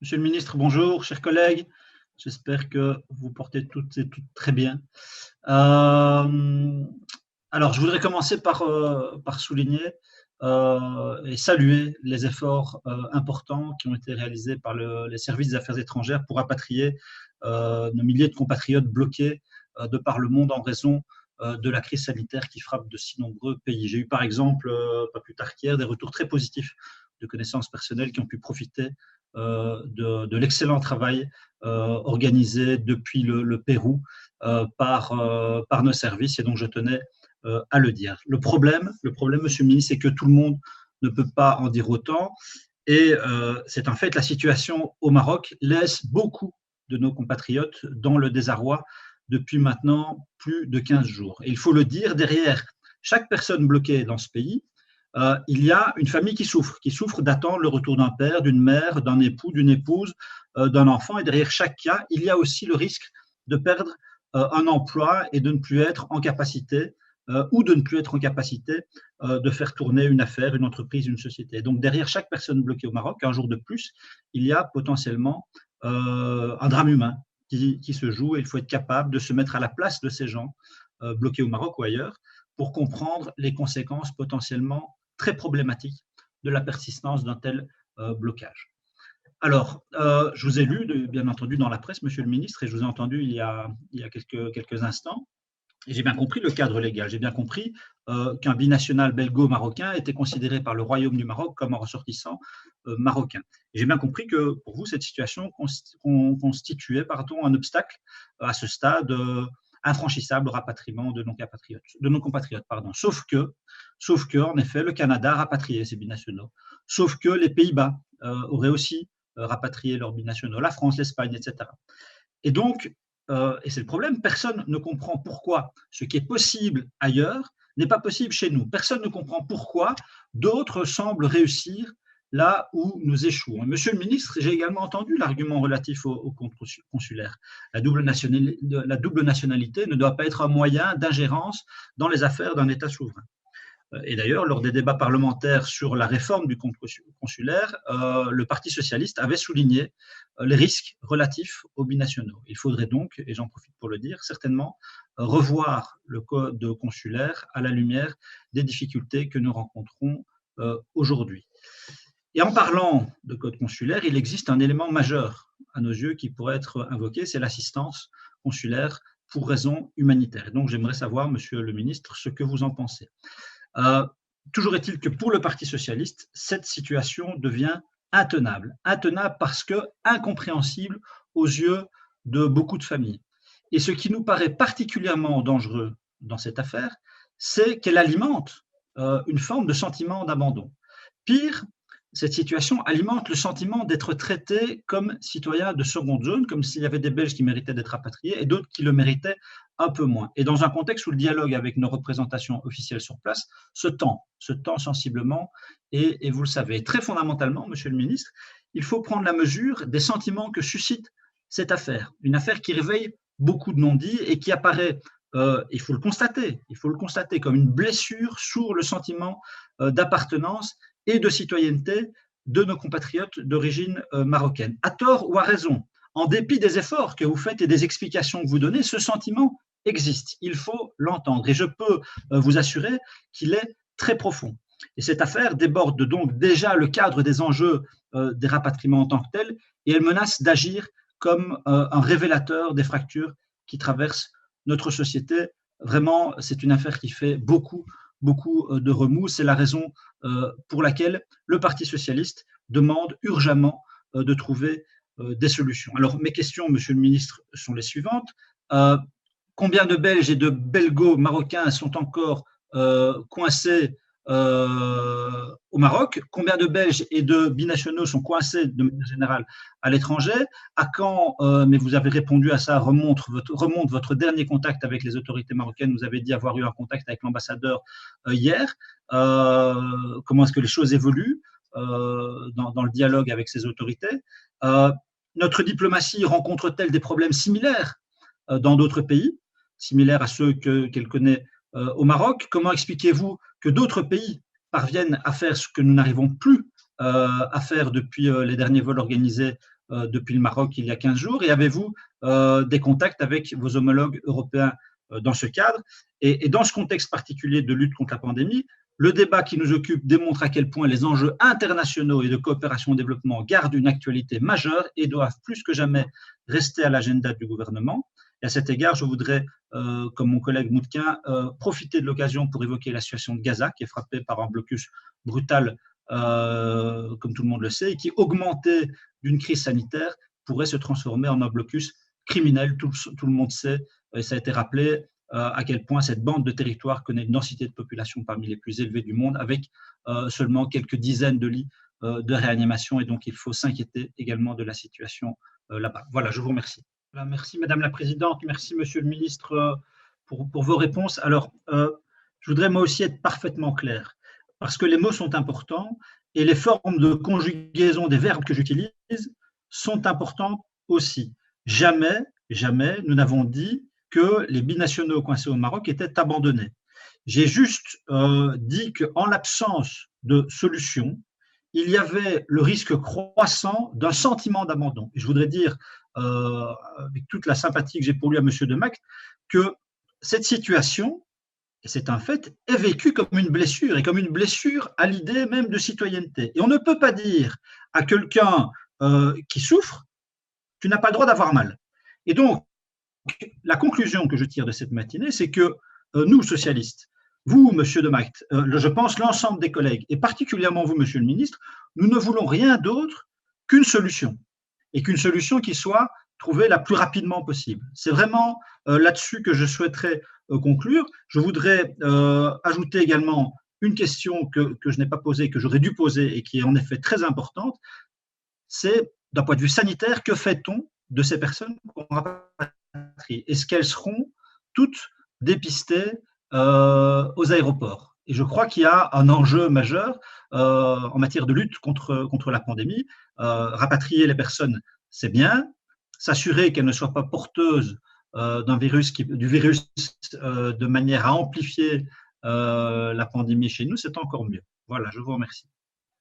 Monsieur le ministre, bonjour, chers collègues. J'espère que vous portez toutes et toutes très bien. Alors, je voudrais commencer par souligner et saluer les efforts importants qui ont été réalisés par les services des affaires étrangères pour rapatrier nos milliers de compatriotes bloqués de par le monde en raison de la crise sanitaire qui frappe de si nombreux pays. J'ai eu par exemple, pas plus tard qu'hier, des retours très positifs de connaissances personnelles qui ont pu profiter de l'excellent travail organisé depuis le Pérou par nos services, et donc je tenais à le dire. Le problème, monsieur le ministre, c'est que tout le monde ne peut pas en dire autant, et c'est un fait, la situation au Maroc laisse beaucoup de nos compatriotes dans le désarroi depuis maintenant plus de 15 jours. Et il faut le dire, derrière chaque personne bloquée dans ce pays, il y a une famille qui souffre d'attendre le retour d'un père, d'une mère, d'un époux, d'une épouse, d'un enfant. Et derrière chaque cas, il y a aussi le risque de perdre un emploi et de ne plus être en capacité ou de ne plus être en capacité de faire tourner une affaire, une entreprise, une société. Donc derrière chaque personne bloquée au Maroc, un jour de plus, il y a potentiellement un drame humain qui se joue, et il faut être capable de se mettre à la place de ces gens bloqués au Maroc ou ailleurs pour comprendre les conséquences potentiellement très problématiques de la persistance d'un tel blocage. Alors, je vous ai lu, bien entendu, dans la presse, monsieur le ministre, et je vous ai entendu il y a quelques instants, et j'ai bien compris le cadre légal. J'ai bien compris qu'un binational belgo-marocain était considéré par le Royaume du Maroc comme un ressortissant marocain. Et j'ai bien compris que pour vous, cette situation constituait un obstacle à ce stade infranchissable au rapatriement de nos compatriotes. Sauf que, en effet, le Canada a rapatrié ses binationaux. Sauf que les Pays-Bas auraient aussi rapatrié leurs binationaux, la France, l'Espagne, etc. Et donc, et c'est le problème, personne ne comprend pourquoi ce qui est possible ailleurs n'est pas possible chez nous. Personne ne comprend pourquoi d'autres semblent réussir là où nous échouons. Et monsieur le ministre, j'ai également entendu l'argument relatif au compte consulaire. La double nationalité ne doit pas être un moyen d'ingérence dans les affaires d'un État souverain. Et d'ailleurs, lors des débats parlementaires sur la réforme du compte consulaire, le Parti socialiste avait souligné les risques relatifs aux binationaux. Il faudrait donc, et j'en profite pour le dire, certainement revoir le code consulaire à la lumière des difficultés que nous rencontrons aujourd'hui. Et en parlant de code consulaire, il existe un élément majeur à nos yeux qui pourrait être invoqué, c'est l'assistance consulaire pour raisons humanitaires. Et donc, j'aimerais savoir, monsieur le ministre, ce que vous en pensez. Toujours est-il que pour le Parti socialiste, cette situation devient intenable. Intenable parce que incompréhensible aux yeux de beaucoup de familles. Et ce qui nous paraît particulièrement dangereux dans cette affaire, c'est qu'elle alimente une forme de sentiment d'abandon. Pire, cette situation alimente le sentiment d'être traité comme citoyen de seconde zone, comme s'il y avait des Belges qui méritaient d'être rapatriés et d'autres qui le méritaient un peu moins. Et dans un contexte où le dialogue avec nos représentations officielles sur place se tend sensiblement, et vous le savez. Très fondamentalement, monsieur le ministre, il faut prendre la mesure des sentiments que suscite cette affaire. Une affaire qui réveille beaucoup de non-dits et qui apparaît, il faut le constater comme une blessure sur le sentiment d'appartenance et de citoyenneté de nos compatriotes d'origine marocaine. À tort ou à raison, en dépit des efforts que vous faites et des explications que vous donnez, ce sentiment existe. Il faut l'entendre. Et je peux vous assurer qu'il est très profond. Et cette affaire déborde donc déjà le cadre des enjeux des rapatriements en tant que tels, et elle menace d'agir comme un révélateur des fractures qui traversent notre société. Vraiment, c'est une affaire qui fait beaucoup de remous. C'est la raison pour laquelle le Parti socialiste demande urgemment de trouver des solutions. Alors, mes questions, monsieur le ministre, sont les suivantes. Combien de Belges et de Belgo-Marocains sont encore coincés au Maroc? Combien de Belges et de binationaux sont coincés de manière générale à l'étranger? À quand, mais vous avez répondu à ça, remonte votre dernier contact avec les autorités marocaines? Vous avez dit avoir eu un contact avec l'ambassadeur hier. Comment est-ce que les choses évoluent dans le dialogue avec ces autorités? Notre diplomatie rencontre-t-elle des problèmes similaires dans d'autres pays, similaires à ceux qu'elle connaît au Maroc? Comment expliquez-vous que d'autres pays parviennent à faire ce que nous n'arrivons plus à faire depuis les derniers vols organisés depuis le Maroc il y a 15 jours? Et avez-vous des contacts avec vos homologues européens dans ce cadre? Et dans ce contexte particulier de lutte contre la pandémie, le débat qui nous occupe démontre à quel point les enjeux internationaux et de coopération au développement gardent une actualité majeure et doivent plus que jamais rester à l'agenda du gouvernement. Et à cet égard, je voudrais, comme mon collègue Moutquin, profiter de l'occasion pour évoquer la situation de Gaza, qui est frappée par un blocus brutal, comme tout le monde le sait, et qui, augmenté d'une crise sanitaire, pourrait se transformer en un blocus criminel. Tout le monde sait, et ça a été rappelé, à quel point cette bande de territoire connaît une densité de population parmi les plus élevées du monde, avec seulement quelques dizaines de lits de réanimation, et donc il faut s'inquiéter également de la situation là-bas. Voilà, je vous remercie. Voilà, merci Madame la Présidente, merci Monsieur le Ministre pour vos réponses. Alors, je voudrais moi aussi être parfaitement clair, parce que les mots sont importants et les formes de conjugaison des verbes que j'utilise sont importantes aussi. Jamais, jamais nous n'avons dit que les binationaux coincés au Maroc étaient abandonnés. J'ai juste dit qu'en l'absence de solution, il y avait le risque croissant d'un sentiment d'abandon. Et je voudrais dire, avec toute la sympathie que j'ai pour lui à M. de Macht, que cette situation, et c'est un fait, est vécue comme une blessure, et comme une blessure à l'idée même de citoyenneté. Et on ne peut pas dire à quelqu'un qui souffre, tu n'as pas le droit d'avoir mal. Et donc, la conclusion que je tire de cette matinée, c'est que nous, socialistes, vous, Monsieur de Macht, je pense l'ensemble des collègues, et particulièrement vous, Monsieur le Ministre, nous ne voulons rien d'autre qu'une solution, et qu'une solution qui soit trouvée la plus rapidement possible. C'est vraiment là-dessus que je souhaiterais conclure. Je voudrais ajouter également une question que je n'ai pas posée, que j'aurais dû poser, et qui est en effet très importante, c'est, d'un point de vue sanitaire, que fait-on de ces personnes qu'on rapatrie? Est-ce qu'elles seront toutes dépistées aux aéroports? Et je crois qu'il y a un enjeu majeur en matière de lutte contre la pandémie. Rapatrier les personnes, c'est bien. S'assurer qu'elles ne soient pas porteuses du virus de manière à amplifier la pandémie chez nous, c'est encore mieux. Voilà, je vous remercie.